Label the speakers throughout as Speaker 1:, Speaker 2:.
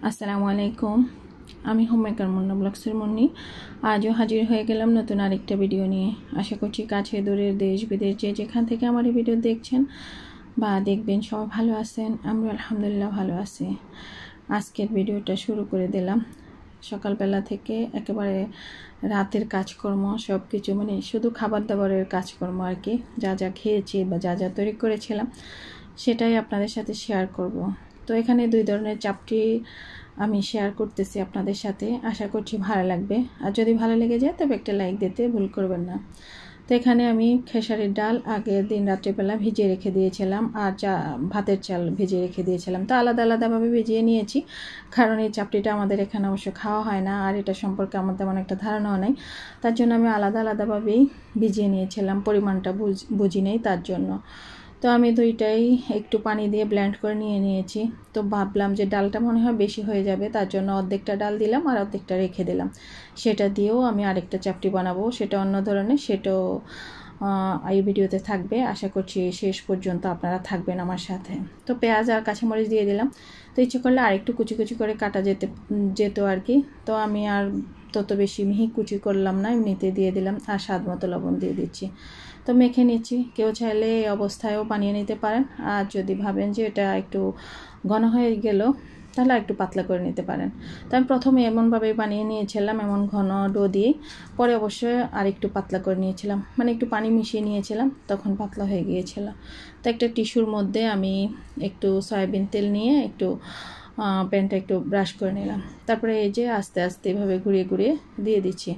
Speaker 1: আসসালামু আলাইকুম। আমি হোমমেকার মুন্না ব্লগসের মুন্নি। আজও হাজির হয়ে গেলাম নতুন আরেকটা ভিডিও নিয়ে। আশা করছি কাছে দূরের দেশ বিদেশ যে যেখান থেকে আমার এই ভিডিও দেখছেন বা দেখবেন সবাই ভালো আছেন। আমরা আলহামদুলিল্লাহ ভালো আছি। আজকের ভিডিওটা শুরু করে দিলাম সকালবেলা থেকে একেবারে রাতের কাজকর্ম সব কিছু, মানে শুধু খাবার দাবারের কাজকর্ম আর কি, যা যা খেয়েছি বা যা যা তৈরি করেছিলাম সেটাই আপনাদের সাথে শেয়ার করব। তো এখানে দুই ধরনের চাপটি আমি শেয়ার করতেছি আপনাদের সাথে, আশা করছি ভালো লাগবে। আর যদি ভালো লেগে যায় তবে একটা লাইক দিতে ভুল করবেন না। তো এখানে আমি খেসারির ডাল আগের দিন রাত্রেবেলা ভিজিয়ে রেখে দিয়েছিলাম, আর ভাতের চাল ভিজিয়ে রেখে দিয়েছিলাম। তো আলাদা আলাদাভাবে ভিজিয়ে নিয়েছি, কারণ এই চাপটিটা আমাদের এখানে অবশ্য খাওয়া হয় না, আর এটা সম্পর্কে আমার তেমন একটা ধারণাও নেই। তার জন্য আমি আলাদা আলাদাভাবেই ভিজিয়ে নিয়েছিলাম, পরিমাণটা বুঝি নেই তার জন্য। তো আমি দুইটাই একটু পানি দিয়ে ব্লেন্ড করে নিয়েছি। তো ভাবলাম যে ডালটা মনে হয় বেশি হয়ে যাবে, তার জন্য অর্ধেকটা ডাল দিলাম আর অর্ধেকটা রেখে দিলাম। সেটা দিয়েও আমি আরেকটা চাপটি বানাবো, সেটা অন্য ধরনের, সেটাও এই ভিডিওতে থাকবে। আশা করছি শেষ পর্যন্ত আপনারা থাকবেন আমার সাথে। তো পেঁয়াজ আর কাঁচামরিচ দিয়ে দিলাম। তো ইচ্ছে করলে আরেকটু কুচি কুচি করে কাটা যেত আর কি। তো আমি আর তত বেশি মিহি কুচি করলাম না, এমনিতে দিয়ে দিলাম, আর স্বাদ মতো লবণ দিয়ে দিচ্ছি। তো মেখে নিচ্ছি। কেউ চাইলে এই অবস্থায়ও বানিয়ে নিতে পারেন, আর যদি ভাবেন যে এটা একটু ঘন হয়ে গেল তাহলে একটু পাতলা করে নিতে পারেন। তো আমি প্রথমে এমনভাবে বানিয়ে নিয়েছিলাম, এমন ঘন ডো দিয়ে। পরে অবশ্যই আর একটু পাতলা করে নিয়েছিলাম, মানে একটু পানি মিশিয়ে নিয়েছিলাম, তখন পাতলা হয়ে গিয়েছিল। তো একটা টিস্যুর মধ্যে আমি একটু সয়াবিন তেল নিয়ে একটু প্যানটা একটু ব্রাশ করে নিলাম। তারপরে এই যে আস্তে আস্তে এভাবে ঘুরিয়ে ঘুরিয়ে দিয়ে দিচ্ছি।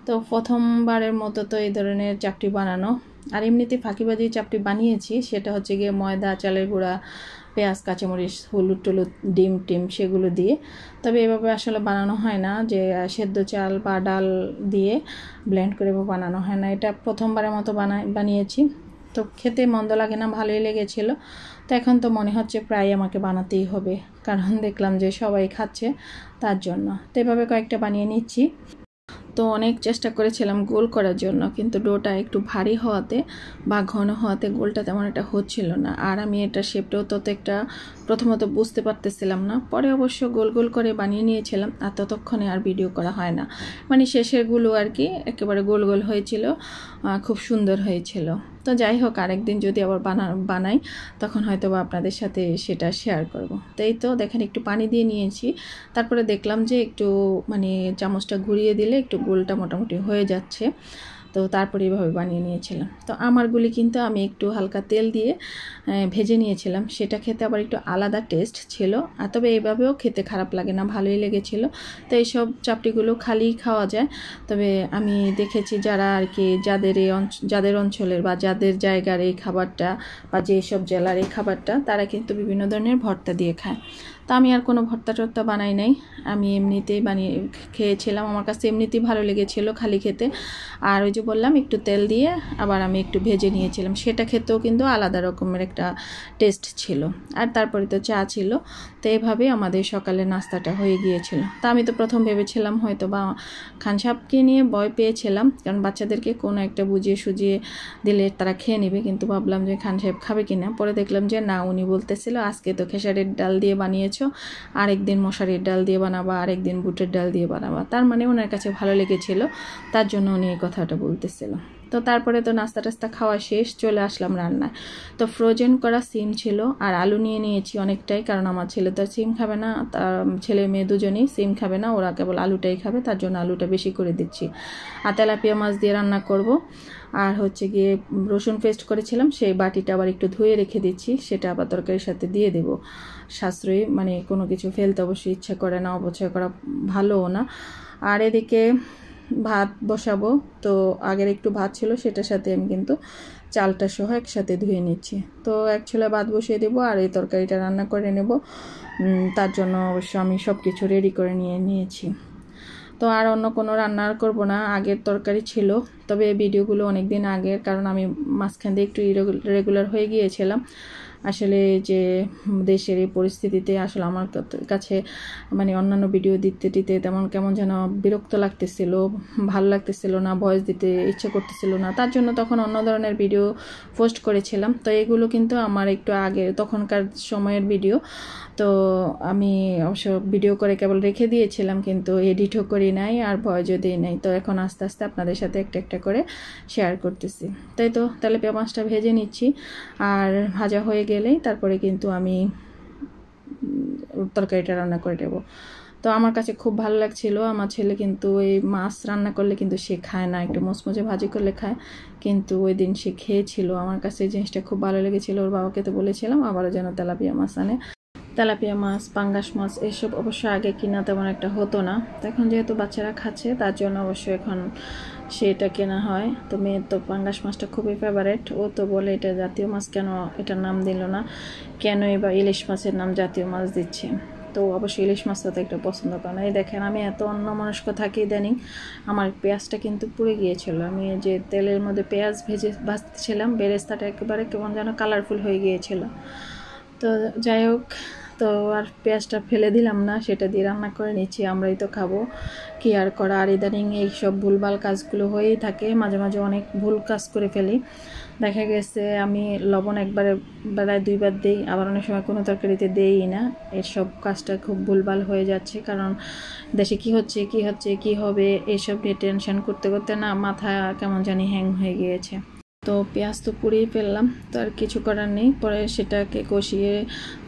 Speaker 1: তো প্রথমবারের মতো তো এই ধরনের চাপটি বানানো। আর এমনিতে ফাঁকিবাজি চাপটি বানিয়েছি, সেটা হচ্ছে গিয়ে ময়দা, চালের গুঁড়া, পেঁয়াজ, কাঁচামরিচ, হলুদ টলুদ, ডিম টিম সেগুলো দিয়ে। তবে এভাবে আসলে বানানো হয় না, যে সেদ্ধ চাল বা ডাল দিয়ে ব্লেন্ড করে বানানো হয় না। এটা প্রথমবারের মতো বানিয়েছি। তো খেতে মন্দ লাগে না, ভালোই লেগেছিল। তো এখন তো মনে হচ্ছে প্রায় আমাকে বানাতেই হবে, কারণ দেখলাম যে সবাই খাচ্ছে তার জন্য। তো এভাবে কয়েকটা বানিয়ে নিচ্ছি। তো অনেক চেষ্টা করেছিলাম গোল করার জন্য, কিন্তু ডোটা একটু ভারী হওয়াতে বা ঘন হওয়াতে গোলটা তেমন একটা হচ্ছিল না। আর আমি এটা শেপটাও তত একটা প্রথমত বুঝতে পারতেছিলাম না। পরে অবশ্য গোল গোল করে বানিয়ে নিয়েছিলাম, আর ততক্ষণে আর ভিডিও করা হয় না। মানে শেষেরগুলো আর কি একেবারে গোল গোল হয়েছিল, খুব সুন্দর হয়েছিল। তো যাই হোক, আরেকদিন যদি আবার বানাই তখন হয়তো বা আপনাদের সাথে সেটা শেয়ার করব। তো এই তো দেখেন একটু পানি দিয়ে নিয়েছি। তারপরে দেখলাম যে একটু মানে চামচটা ঘুরিয়ে দিলে একটু গোলটা মোটামুটি হয়ে যাচ্ছে। তো তারপরে এইভাবে বানিয়ে নিয়েছিলাম। তো আমারগুলি কিন্তু আমি একটু হালকা তেল দিয়ে ভেজে নিয়েছিলাম, সেটা খেতে আবার একটু আলাদা টেস্ট ছিল। আর তবে এইভাবেও খেতে খারাপ লাগে না, ভালোই লেগেছিল। তো এইসব চাপটিগুলো খালি খাওয়া যায়। তবে আমি দেখেছি যারা আর কি যাদের অঞ্চলের বা যাদের জায়গার এই খাবারটা বা যেসব জেলার এই খাবারটা, তারা কিন্তু বিভিন্ন ধরনের ভর্তা দিয়ে খায়। তো আমি আর কোনো ভর্তা টর্তা বানাই নাই, আমি এমনিতেই বানিয়ে খেয়েছিলাম। আমার কাছে এমনিতেই ভালো লেগেছিল খালি খেতে। আর ওই যে বললাম একটু তেল দিয়ে আবার আমি একটু ভেজে নিয়েছিলাম, সেটা খেতেও কিন্তু আলাদা রকমের একটা টেস্ট ছিল। আর তারপরে তো চা ছিল। তো এইভাবে আমাদের সকালে নাস্তাটা হয়ে গিয়েছিল। তা আমি তো প্রথম ভেবেছিলাম হয়তো বা খান সাহেবকে নিয়ে ভয় পেয়েছিলাম, কারণ বাচ্চাদেরকে কোনো একটা বুঝিয়ে সুজিয়ে দিলে তারা খেয়ে নেবে, কিন্তু ভাবলাম যে খান সাহেব খাবে কিনা। পরে দেখলাম যে না, উনি বলতেছিল আজকে তো খেসারির ডাল দিয়ে বানিয়েছো, আরেকদিন মশারির ডাল দিয়ে বানাবা, আরেকদিন বুটের ডাল দিয়ে বানাবা। তার মানে ওনার কাছে ভালো লেগেছিল, তার জন্য উনি এই কথাটা বলতেছিল। তো তারপরে তো নাস্তা টাস্তা খাওয়া শেষ, চলে আসলাম রান্নায়। তো ফ্রোজেন করা সিম ছিল আর আলু নিয়ে নিয়েছি অনেকটাই, কারণ আমার ছেলে তো সিম খাবে না, তার ছেলে মেয়ে দুজনেই সিম খাবে না, ওরা কেবল আলুটাই খাবে, তার জন্য আলুটা বেশি করে দিচ্ছি। আর তেলাপিয়া মাছ দিয়ে রান্না করব। আর হচ্ছে গিয়ে রসুন পেস্ট করেছিলাম, সেই বাটিটা আবার একটু ধুয়ে রেখে দিচ্ছি, সেটা আবার তরকারির সাথে দিয়ে দেব। সাশ্রয়ী, মানে কোনো কিছু ফেলতে অবশ্যই ইচ্ছা করে না, অপচয় করা ভালোও না। আর এদিকে ভাত বসাবো। তো আগের একটু ভাত ছিল, সেটার সাথে আমি কিন্তু চালটা সহ একসাথে ধুয়ে নিচ্ছি। তো এক ছোলা ভাত বসিয়ে দেবো আর এই তরকারিটা রান্না করে নেব। তার জন্য অবশ্য আমি সব কিছু রেডি করে নিয়েছি। তো আর অন্য কোনো রান্না করব না, আগের তরকারি ছিল। তবে এই ভিডিওগুলো অনেক দিন আগের, কারণ আমি মাঝখান দিয়ে একটু রেগুলার হয়ে গিয়েছিলাম। আসলে যে দেশের এই পরিস্থিতিতে আসলে আমার কাছে মানে অন্যান্য ভিডিও দিতে দিতে তেমন কেমন যেন বিরক্ত লাগতেছিল, ভালো লাগতেছিল না, ভয়েস দিতে ইচ্ছে করতেছিল না। তার জন্য তখন অন্য ধরনের ভিডিও পোস্ট করেছিলাম। তো এগুলো কিন্তু আমার একটু আগে তখনকার সময়ের ভিডিও। তো আমি অবশ্য ভিডিও করে কেবল রেখে দিয়েছিলাম, কিন্তু এডিটও করি নাই আর ভয়েসও দিই নাই। তো এখন আস্তে আস্তে আপনাদের সাথে একটা একটা করে শেয়ার করতেছি। তাই তো তেলাপিয়া মাছটা ভেজে নিচ্ছি, আর ভাজা হয়ে গেলেই তারপরে কিন্তু আমি তরকারিটা রান্না করে দেবো। তো আমার কাছে খুব ভালো লাগছিল। আমার ছেলে কিন্তু এই মাছ রান্না করলে কিন্তু সে খায় না, একটু মুচমুচে ভাজি করলে খায়, কিন্তু ওই দিন সে খেয়েছিল। আমার কাছে এই জিনিসটা খুব ভালো লেগেছিল। ওর বাবাকে তো বলেছিলাম আবারও যেন তেলাপিয়া মাছ আনে। তেলাপিয়া মাছ, পাঙ্গাস মাছ এসব অবশ্য আগে কিনা তেমন একটা হতো না। তো এখন যেহেতু বাচ্চারা খাচ্ছে তার জন্য অবশ্য এখন সেটা কেনা হয়। তো মেয়ের তো পাঙ্গাস মাছটা খুবই ফেভারেট। ও তো বলে এটা জাতীয় মাছ, কেন এটার নাম দিল না, কেনই বা ইলিশ মাছের নাম জাতীয় মাছ দিচ্ছে। তো অবশ্যই ইলিশ মাছটা তো একটা পছন্দ করে না। এই দেখেন আমি এত অন্যমনস্ক থাকি ইদানিং, আমার পেঁয়াজটা কিন্তু পুড়ে গিয়েছিল। আমি যে তেলের মধ্যে পেঁয়াজ ভাজতেছিলাম, বেরেস্তাটা একেবারে কেমন যেন কালারফুল হয়ে গিয়েছিল। তো যাই হোক, তো আর পেঁয়াজটা ফেলে দিলাম না, সেটা দিয়ে রান্না করে নিচ্ছি, আমরাই তো খাবো, কি আর করা। আর ইদানিং এইসব ভুলভাল কাজগুলো হয়েই থাকে, মাঝে মাঝে অনেক ভুল কাজ করে ফেলি। দেখা গেছে আমি লবণ একবারে বেলায় 2 বার দিই, আবার অনেক সময় কোনো তরকারিতে দেই না। এসব কাজটা খুব ভুলভাল হয়ে যাচ্ছে, কারণ দেশে কি হচ্ছে কি হবে এইসব নিয়ে টেনশন করতে করতে না মাথা কেমন জানি হ্যাং হয়ে গিয়েছে। তো পেঁয়াজ তো পুড়িয়ে ফেললাম, তো আর কিছু করার নেই। পরে সেটাকে কষিয়ে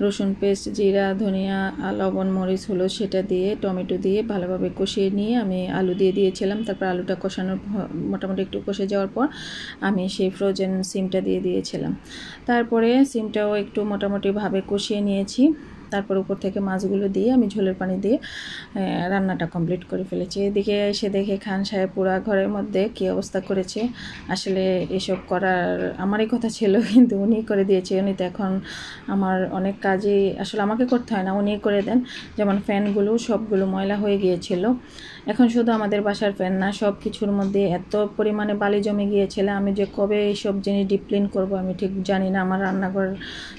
Speaker 1: রসুন পেস্ট, জিরা, ধনিয়া, লবণ, মরিচ, হলুদ সেটা দিয়ে টমেটো দিয়ে ভালোভাবে কষিয়ে নিয়ে আমি আলু দিয়ে দিয়েছিলাম। তারপর আলুটা কষানোর মোটামুটি একটু কষে যাওয়ার পর আমি সেই ফ্রোজেন সিমটা দিয়ে দিয়েছিলাম। তারপরে সিমটাও একটু মোটামুটিভাবে কষিয়ে নিয়েছি। তারপর উপর থেকে মাছগুলো দিয়ে আমি ঝোলের পানি দিয়ে রান্নাটা কমপ্লিট করে ফেলেছি। এদিকে এসে দেখে খান সাহেব পুরা ঘরের মধ্যে কী অবস্থা করেছে। আসলে এসব করার আমারই কথা ছিল, কিন্তু উনি করে দিয়েছে। উনি তো এখন আমার অনেক কাজই আসলে আমাকে করতে হয় না, উনি করে দেন। যেমন ফ্যানগুলো সবগুলো ময়লা হয়ে গিয়েছিল। এখন শুধু আমাদের বাসার ফ্যান না, সব কিছুর মধ্যে এত পরিমাণে বালি জমে গিয়েছিল। আমি যে কবে এইসব জিনিস ডিপ ক্লিন করবো আমি ঠিক জানি না। আমার রান্নাঘর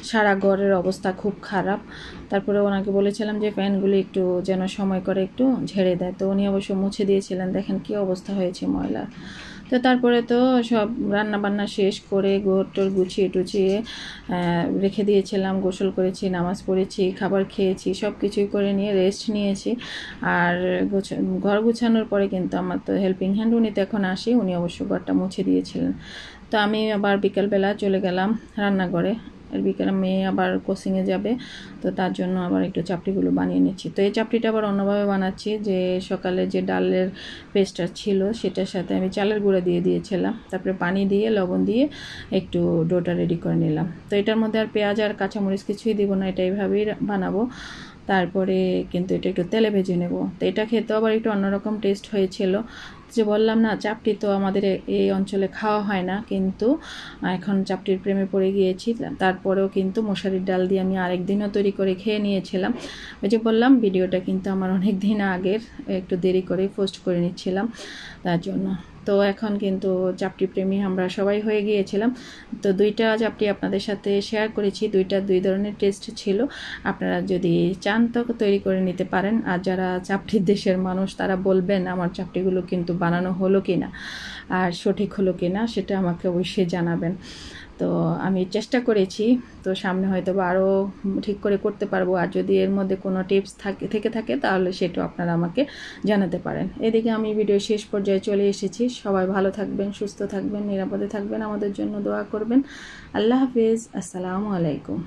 Speaker 1: সারা ঘরের অবস্থা খুব খারাপ। তারপরে ওনাকে বলেছিলাম যে ফ্যানগুলি একটু যেন সময় করে একটু ঝেড়ে দেয়, তো উনি অবশ্য মুছে দিয়েছিলেন। দেখেন কী অবস্থা হয়েছে ময়লা। তো তারপরে তো সব রান্না বান্না শেষ করে ঘর-টর গুছিয়ে টুছিয়ে রেখে দিয়েছিলাম। গোসল করেছি, নামাজ পড়েছি, খাবার খেয়েছি, সব কিছুই করে নিয়ে রেস্ট নিয়েছি। আর ঘর গুছানোর পরে কিন্তু আমার তো হেল্পিং হ্যান্ড, উনি তো এখন আসি, উনি অবশ্য ঘরটা মুছে দিয়েছিলেন। তো আমি আবার বিকেলবেলা চলে গেলাম রান্নাঘরে। আর বিকেলে মেয়ে আবার কোচিংয়ে যাবে, তো তার জন্য আবার একটু চাপড়িগুলো বানিয়ে নিচ্ছি। তো এই চাপড়িটা আবার অন্যভাবে বানাচ্ছি, যে সকালে যে ডালের পেস্টটা ছিল সেটার সাথে আমি চালের গুঁড়া দিয়ে দিয়েছিলাম, তারপরে পানি দিয়ে লবণ দিয়ে একটু ডোটা রেডি করে নিলাম। তো এটার মধ্যে আর পেঁয়াজ আর কাঁচামরিচ কিছুই দিব না, এটা এইভাবেই বানাবো। তারপরে কিন্তু এটা একটু তেলে ভেজে নেব। তো এটা খেতে আবার একটু অন্যরকম টেস্ট হয়েছিল। যে বললাম না, চাপটি তো আমাদের এই অঞ্চলে খাওয়া হয় না, কিন্তু এখন চাপটির প্রেমে পড়ে গিয়েছি। তারপরেও কিন্তু মশারির ডাল দিয়ে আমি আরেকদিনও তৈরি করে খেয়ে নিয়েছিলাম। ওই যে বললাম ভিডিওটা কিন্তু আমার অনেক দিন আগের, একটু দেরি করে পোস্ট করে নিচ্ছিলাম তার জন্য। তো এখন কিন্তু চাপটি প্রেমী আমরা সবাই হয়ে গিয়েছিলাম। তো 2টা চাপটি আপনাদের সাথে শেয়ার করেছি, 2 ধরনের টেস্ট ছিল। আপনারা যদি চান তো তৈরি করে নিতে পারেন। আর যারা চাপটির দেশের মানুষ তারা বলবেন আমার চাপটিগুলো কিন্তু বানানো হলো কিনা আর সঠিক হলো কিনা, সেটা আমাকে অবশ্যই জানাবেন। তো আমি চেষ্টা করেছি, তো সামনে হয়তো আরও ঠিক করে করতে পারবো। আর যদি এর মধ্যে কোনো টিপস থেকে থাকে তাহলে সেটাও আপনারা আমাকে জানাতে পারেন। এদিকে আমি ভিডিও শেষ পর্যায়ে চলে এসেছি। সবাই ভালো থাকবেন, সুস্থ থাকবেন, নিরাপদে থাকবেন, আমাদের জন্য দোয়া করবেন। আল্লাহ হাফিজ, আসসালামু আলাইকুম।